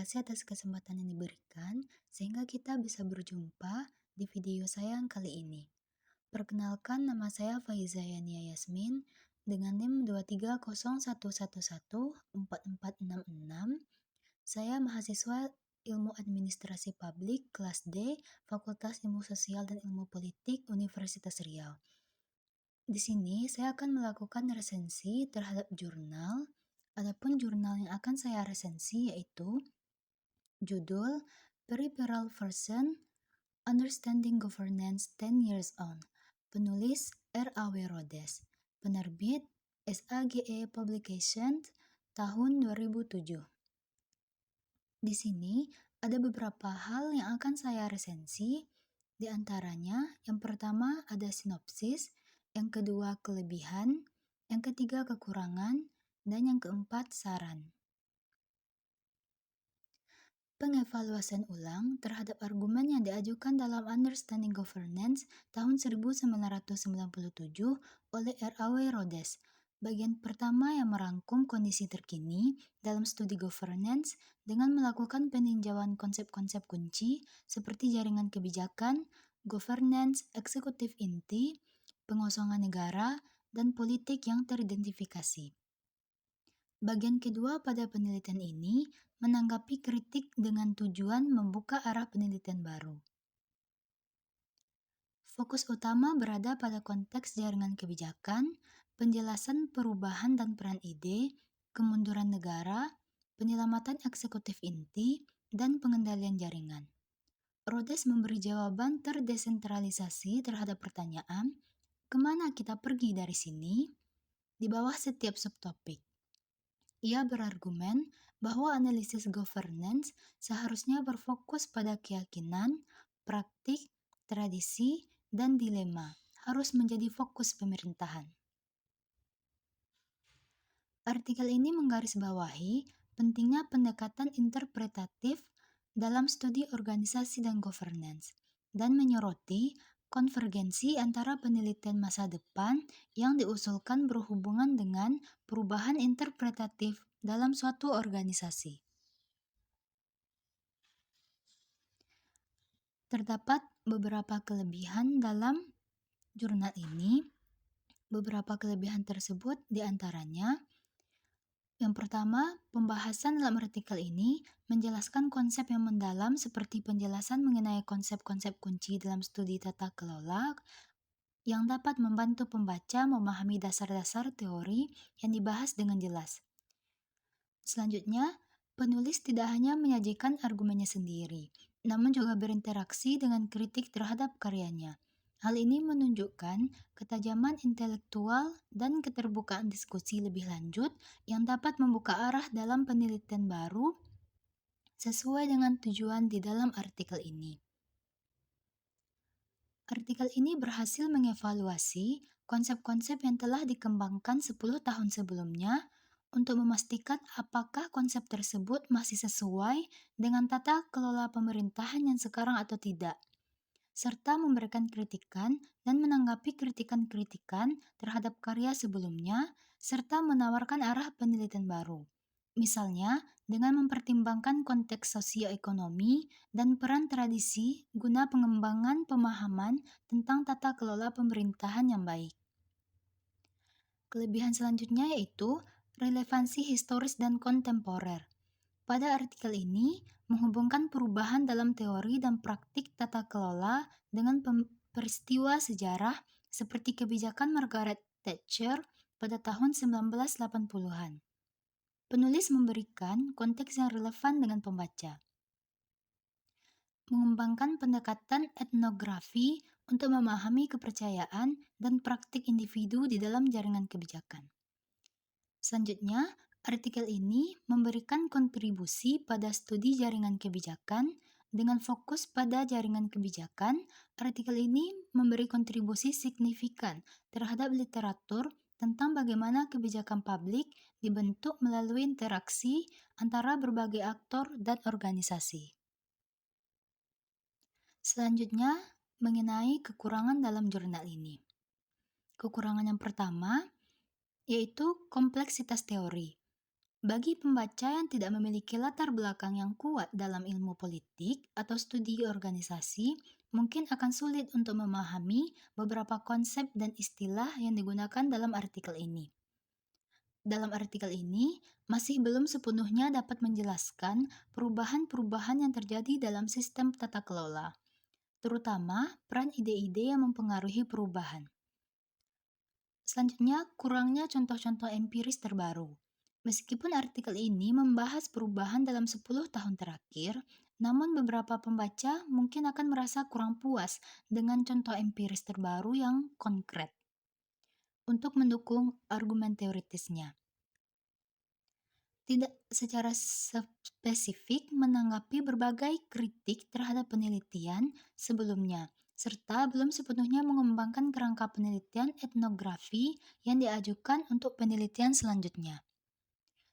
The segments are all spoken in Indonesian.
kasih atas kesempatan yang diberikan, sehingga kita bisa berjumpa di video saya yang kali ini. Perkenalkan, nama saya Faiza Yania Yasmin dengan NIM 23011144666. Saya mahasiswa Ilmu Administrasi Publik kelas D, Fakultas Ilmu Sosial dan Ilmu Politik Universitas Riau. Di sini saya akan melakukan resensi terhadap jurnal. Adapun jurnal yang akan saya resensi yaitu judul Peripheral Version Understanding Governance 10 Years On. Penulis R.A.W. Rhodes. Penerbit SAGE Publication tahun 2007. Di sini ada beberapa hal yang akan saya resensi. Di antaranya, yang pertama ada sinopsis, yang kedua kelebihan, yang ketiga kekurangan, dan yang keempat saran. Pengevaluasian ulang terhadap argumen yang diajukan dalam Understanding Governance tahun 1997 oleh R.A.W. Rhodes. Bagian pertama yang merangkum kondisi terkini dalam studi governance dengan melakukan peninjauan konsep-konsep kunci seperti jaringan kebijakan, governance, eksekutif inti, pengosongan negara, dan politik yang teridentifikasi. Bagian kedua pada penelitian ini menanggapi kritik dengan tujuan membuka arah penelitian baru. Fokus utama berada pada konteks jaringan kebijakan, penjelasan perubahan dan peran ide, kemunduran negara, penyelamatan eksekutif inti, dan pengendalian jaringan. Rhodes memberi jawaban terdesentralisasi terhadap pertanyaan, kemana kita pergi dari sini, di bawah setiap subtopik. Ia berargumen bahwa analisis governance seharusnya berfokus pada keyakinan, praktik, tradisi, dan dilema, harus menjadi fokus pemerintahan. Artikel ini menggarisbawahi pentingnya pendekatan interpretatif dalam studi organisasi dan governance, dan menyoroti konvergensi antara penelitian masa depan yang diusulkan berhubungan dengan perubahan interpretatif dalam suatu organisasi. Terdapat beberapa kelebihan dalam jurnal ini. Beberapa kelebihan tersebut diantaranya, yang pertama, pembahasan dalam artikel ini menjelaskan konsep yang mendalam seperti penjelasan mengenai konsep-konsep kunci dalam studi tata kelola yang dapat membantu pembaca memahami dasar-dasar teori yang dibahas dengan jelas. Selanjutnya, penulis tidak hanya menyajikan argumennya sendiri, namun juga berinteraksi dengan kritik terhadap karyanya. Hal ini menunjukkan ketajaman intelektual dan keterbukaan diskusi lebih lanjut yang dapat membuka arah dalam penelitian baru sesuai dengan tujuan di dalam artikel ini. Artikel ini berhasil mengevaluasi konsep-konsep yang telah dikembangkan 10 tahun sebelumnya untuk memastikan apakah konsep tersebut masih sesuai dengan tata kelola pemerintahan yang sekarang atau tidak, serta memberikan kritikan dan menanggapi kritikan-kritikan terhadap karya sebelumnya, serta menawarkan arah penelitian baru. Misalnya, dengan mempertimbangkan konteks sosioekonomi dan peran tradisi guna pengembangan pemahaman tentang tata kelola pemerintahan yang baik. Kelebihan selanjutnya yaitu relevansi historis dan kontemporer. Pada artikel ini, menghubungkan perubahan dalam teori dan praktik tata kelola dengan peristiwa sejarah seperti kebijakan Margaret Thatcher pada tahun 1980-an. Penulis memberikan konteks yang relevan dengan pembaca. Mengembangkan pendekatan etnografi untuk memahami kepercayaan dan praktik individu di dalam jaringan kebijakan. Selanjutnya, artikel ini memberikan kontribusi pada studi jaringan kebijakan dengan fokus pada jaringan kebijakan. Artikel ini memberi kontribusi signifikan terhadap literatur tentang bagaimana kebijakan publik dibentuk melalui interaksi antara berbagai aktor dan organisasi. Selanjutnya, mengenai kekurangan dalam jurnal ini. Kekurangan yang pertama yaitu kompleksitas teori. Bagi pembaca yang tidak memiliki latar belakang yang kuat dalam ilmu politik atau studi organisasi, mungkin akan sulit untuk memahami beberapa konsep dan istilah yang digunakan dalam artikel ini. Dalam artikel ini, masih belum sepenuhnya dapat menjelaskan perubahan-perubahan yang terjadi dalam sistem tata kelola, terutama peran ide-ide yang mempengaruhi perubahan. Selanjutnya, kurangnya contoh-contoh empiris terbaru. Meskipun artikel ini membahas perubahan dalam 10 tahun terakhir, namun beberapa pembaca mungkin akan merasa kurang puas dengan contoh empiris terbaru yang konkret untuk mendukung argumen teoritisnya. Tidak secara spesifik menanggapi berbagai kritik terhadap penelitian sebelumnya, serta belum sepenuhnya mengembangkan kerangka penelitian etnografi yang diajukan untuk penelitian selanjutnya.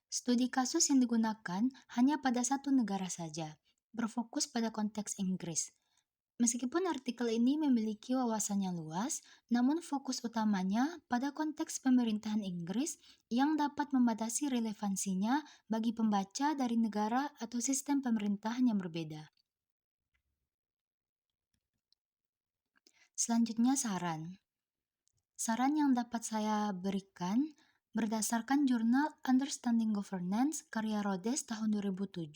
Studi kasus yang digunakan hanya pada satu negara saja, berfokus pada konteks Inggris. Meskipun artikel ini memiliki wawasan yang luas, namun fokus utamanya pada konteks pemerintahan Inggris yang dapat membatasi relevansinya bagi pembaca dari negara atau sistem pemerintahan yang berbeda. Selanjutnya saran. Saran yang dapat saya berikan berdasarkan jurnal Understanding Governance karya Rhodes tahun 2007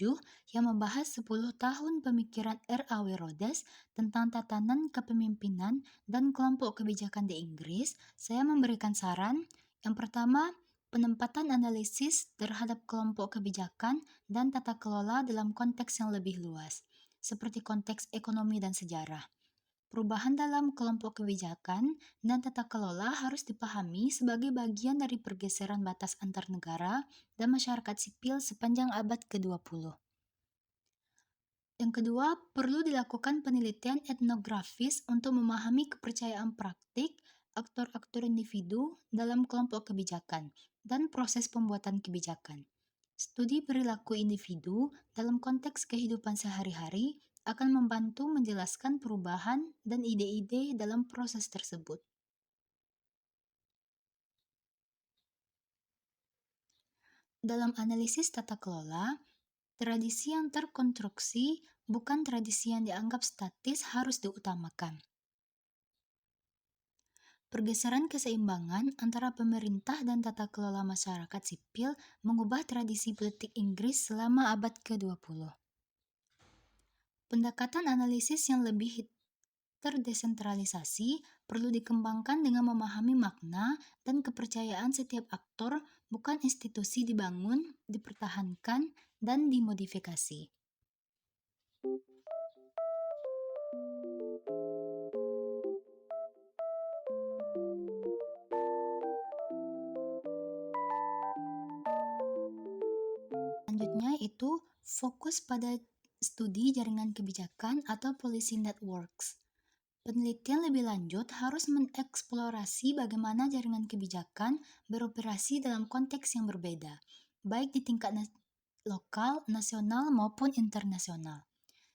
yang membahas 10 tahun pemikiran R.A.W. Rhodes tentang tatanan kepemimpinan dan kelompok kebijakan di Inggris. Saya memberikan saran. Yang pertama, penempatan analisis terhadap kelompok kebijakan dan tata kelola dalam konteks yang lebih luas, seperti konteks ekonomi dan sejarah. Perubahan dalam kelompok kebijakan dan tata kelola harus dipahami sebagai bagian dari pergeseran batas antar negara dan masyarakat sipil sepanjang abad ke-20. Yang kedua, perlu dilakukan penelitian etnografis untuk memahami kepercayaan praktik aktor-aktor individu dalam kelompok kebijakan dan proses pembuatan kebijakan. Studi perilaku individu dalam konteks kehidupan sehari-hari akan membantu menjelaskan perubahan dan ide-ide dalam proses tersebut. Dalam analisis tata kelola, tradisi yang terkonstruksi bukan tradisi yang dianggap statis harus diutamakan. Pergeseran keseimbangan antara pemerintah dan tata kelola masyarakat sipil mengubah tradisi politik Inggris selama abad ke-20. Pendekatan analisis yang lebih terdesentralisasi perlu dikembangkan dengan memahami makna dan kepercayaan setiap aktor, bukan institusi dibangun, dipertahankan, dan dimodifikasi. Selanjutnya itu fokus pada studi jaringan kebijakan atau policy networks. Penelitian lebih lanjut harus mengeksplorasi bagaimana jaringan kebijakan beroperasi dalam konteks yang berbeda, baik di tingkat lokal, nasional, maupun internasional.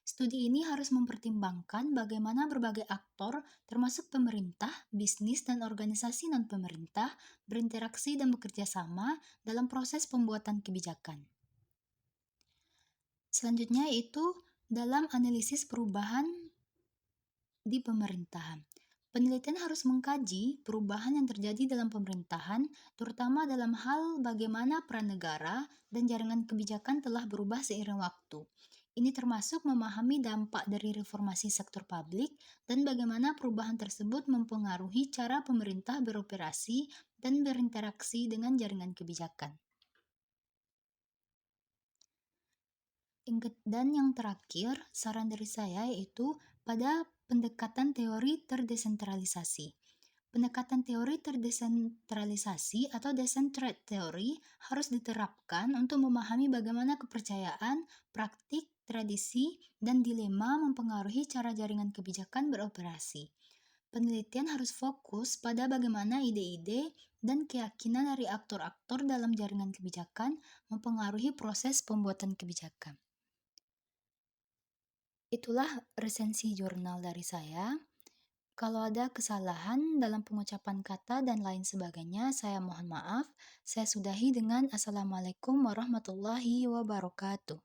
Studi ini harus mempertimbangkan bagaimana berbagai aktor, termasuk pemerintah, bisnis, dan organisasi non-pemerintah, berinteraksi dan bekerja sama dalam proses pembuatan kebijakan. Selanjutnya itu dalam analisis perubahan di pemerintahan. Penelitian harus mengkaji perubahan yang terjadi dalam pemerintahan, terutama dalam hal bagaimana peran negara dan jaringan kebijakan telah berubah seiring waktu. Ini termasuk memahami dampak dari reformasi sektor publik dan bagaimana perubahan tersebut mempengaruhi cara pemerintah beroperasi dan berinteraksi dengan jaringan kebijakan. Dan yang terakhir, saran dari saya yaitu pada pendekatan teori terdesentralisasi. Pendekatan teori terdesentralisasi atau decentrate theory harus diterapkan untuk memahami bagaimana kepercayaan, praktik, tradisi, dan dilema mempengaruhi cara jaringan kebijakan beroperasi. Penelitian harus fokus pada bagaimana ide-ide dan keyakinan dari aktor-aktor dalam jaringan kebijakan mempengaruhi proses pembuatan kebijakan. Itulah resensi jurnal dari saya. Kalau ada kesalahan dalam pengucapan kata dan lain sebagainya, saya mohon maaf. Saya sudahi dengan Assalamualaikum warahmatullahi wabarakatuh.